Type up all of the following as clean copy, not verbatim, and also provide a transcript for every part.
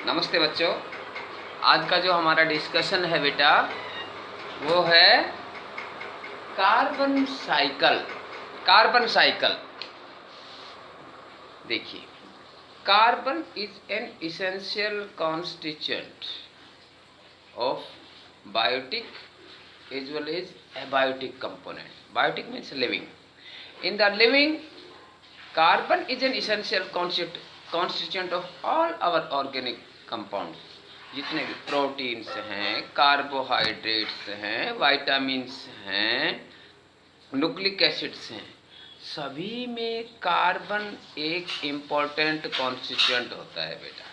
नमस्ते बच्चों। आज का जो हमारा डिस्कशन है बेटा वो है कार्बन साइकिल। कार्बन साइकिल देखिए, carbon is an essential constituent of biotic as well as abiotic component. Biotic means living. In the living, carbon is an essential constituent of all our organic compounds. जितने भी proteins हैं, carbohydrates हैं, vitamins हैं, nucleic acids हैं, सभी में carbon एक important constituent होता है बेटा।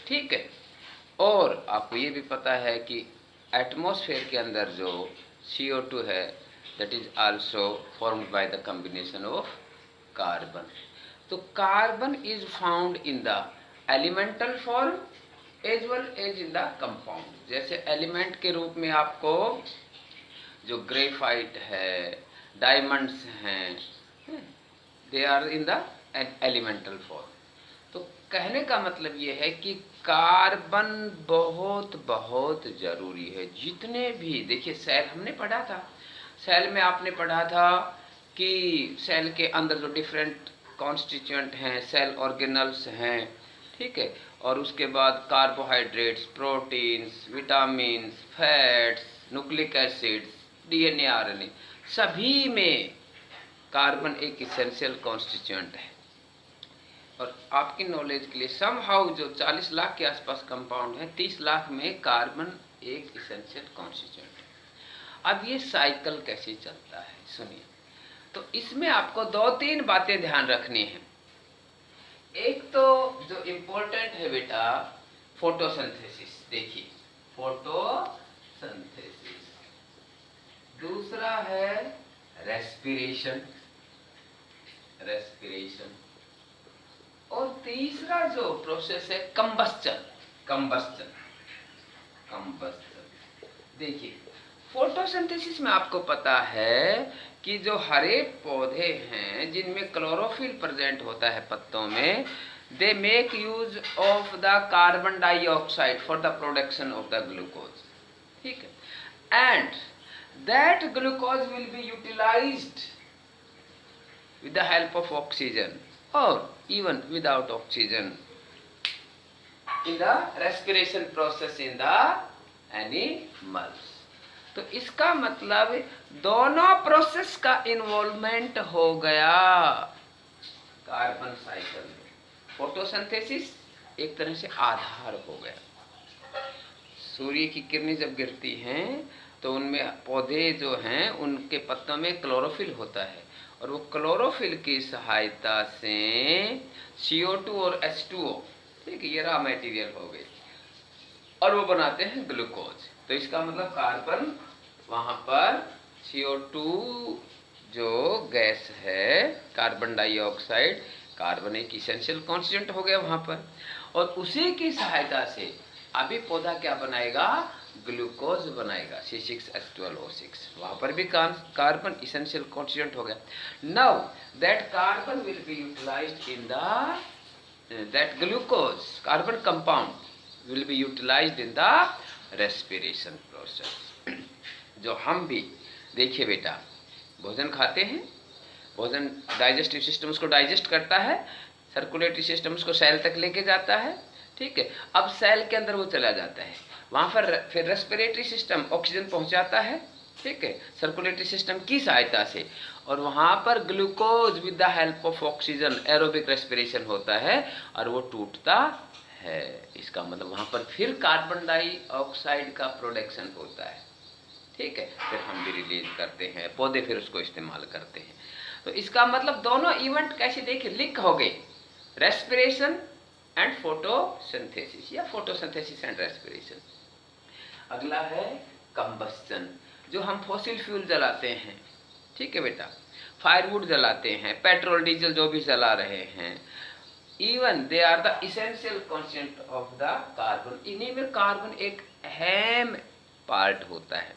ठीक है। और आपको ये भी पता है कि एटमॉस्फेयर के अंदर जो CO2 है that is also formed by the combination of carbon. तो carbon is found in the elemental form as well as in the compound. जैसे एलिमेंट के रूप में आपको जो ग्रेफाइट है, डायमंड्स हैं, they are in the elemental form. तो कहने का मतलब ये है कि कार्बन बहुत बहुत जरूरी है। जितने भी देखिए, सेल हमने पढ़ा था, सेल में आपने पढ़ा था कि सेल के अंदर जो डिफरेंट कॉन्स्टिट्यूएंट हैं, सेल ऑर्गेनल्स हैं, ठीक है। और उसके बाद carbohydrates, proteins, vitamins, fats, nucleic acids, DNA, RNA, सभी में कार्बन एक इसेंशियल कॉन्स्टिट्यूएंट है। और आपकी नॉलेज के लिए समहाउ जो 40 लाख के आसपास कंपाउंड है, 30 लाख में कार्बन एक इसेंशियल कॉन्स्टिट्यूएंट है। अब ये साइकिल कैसे चलता है सुनिए। तो इसमें आपको 2-3 बातें ध्यान रखनी है। एक तो जो इम्पोर्टेंट है बेटा, फोटोसिंथेसिस। देखिए, फोटोसिंथेसिस। दूसरा है रेस्पिरेशन, रेस्पिरेशन। और तीसरा जो प्रोसेस है कंबस्चन, कंबस्चन, कंबस्चन। देखिए, फोटोसिंथेसिस में आपको पता है कि जो हरे पौधे हैं जिनमें क्लोरोफिल प्रेजेंट होता है पत्तों में, they make use of the carbon dioxide for the production of the glucose. ठीक है। And that glucose will be utilised with the help of oxygen or even without oxygen in the respiration process in the animals। तो इसका मतलब दोनों process का involvement हो गया carbon cycle में। फोटोसिंथेसिस एक तरह से आधार हो गया। सूर्य की किरणें जब गिरती हैं तो उनमें पौधे जो हैं उनके पत्तों में क्लोरोफिल होता है, और वो क्लोरोफिल की सहायता से CO2 और H2O, ठीक है, ये रॉ मटेरियल हो गई, और वो बनाते हैं ग्लूकोज। तो इसका मतलब कार्बन वहाँ पर CO2 जो गैस है, कार्बन डाइऑक्साइड, कार्बन एक इसेंशियल कॉन्स्टिट्यूएंट हो गया वहाँ पर, और उसी की सहायता से अभी पौधा क्या बनाएगा, ग्लूकोज बनाएगा, C6H12O6। वहाँ पर भी कार्बन इसेंशियल कॉन्स्टिट्यूएंट हो गया। Now that carbon will be utilised in the that glucose carbon compound will be utilised in the respiration process. जो हम भी देखिए बेटा, भोजन खाते हैं, भोजन डाइजेस्टिव सिस्टम उसको डाइजेस्ट करता है, सर्कुलेटरी सिस्टम उसको सेल तक लेके जाता है, ठीक है। अब सेल के अंदर वो चला जाता है, वहाँ पर फिर रेस्पिरेटरी सिस्टम ऑक्सीजन पहुँचाता है, ठीक है, सर्कुलेटरी सिस्टम की सहायता से, और वहाँ पर glucose with the help of oxygen aerobic respiration होता है और वो टूटता है। इसका मतलब वहाँ पर फिर कार्बन डाइऑक्साइड का प्रोडक्शन होता है, ठीक है, फिर हम भी रिलीज करते हैं, पौधे फिर उसको इस्तेमाल करते हैं। तो इसका मतलब दोनों इवेंट कैसे देखिए लिंक हो गए, रेस्पिरेशन एंड फोटोसिंथेसिस या फोटोसिंथेसिस एंड रेस्पिरेशन। अगला है कंबस्चन, जो हम फॉसिल फ्यूल जलाते हैं, ठीक है बेटा, फायरवुड जलाते हैं, पेट्रोल डीजल जो भी जला रहे हैं, even they are the essential constituent of the carbon. इन्हीं में कार्बन एक अहम पार्ट होता है।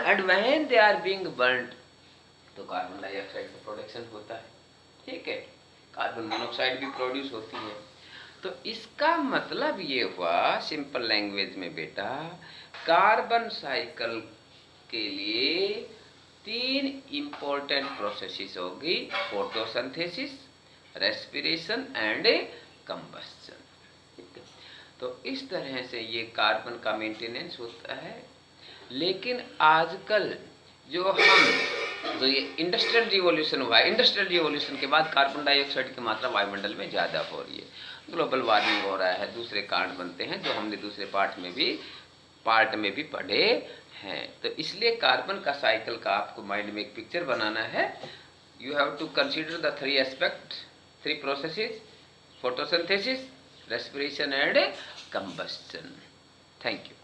And when they are being burned तो कार्बन डाइऑक्साइड का प्रोडक्शन होता है, ठीक है, कार्बन मोनोऑक्साइड भी प्रोड्यूस होती है। तो इसका मतलब ये हुआ सिंपल लैंग्वेज में बेटा, कार्बन साइकिल के लिए 3 इंपॉर्टेंट प्रोसेसेस होगी, फोटोसिंथेसिस, रेस्पिरेशन एंड कंबस्शन। तो इस तरह से ये कार्बन का मेंटेनेंस होता है। लेकिन आजकल जो ये इंडस्ट्रियल रिवॉल्यूशन हुआ है, इंडस्ट्रियल रिवॉल्यूशन के बाद कार्बन डाइऑक्साइड की मात्रा वायुमंडल में ज़्यादा हो रही है, ग्लोबल वार्मिंग हो रहा है, दूसरे कारण बनते हैं जो हमने दूसरे पार्ट में भी पढ़े हैं। तो इसलिए कार्बन का साइकिल का आपको माइंड में एक पिक्चर बनाना है। You have to consider the 3 aspect, 3 processes, photosynthesis, respiration and combustion. Thank you.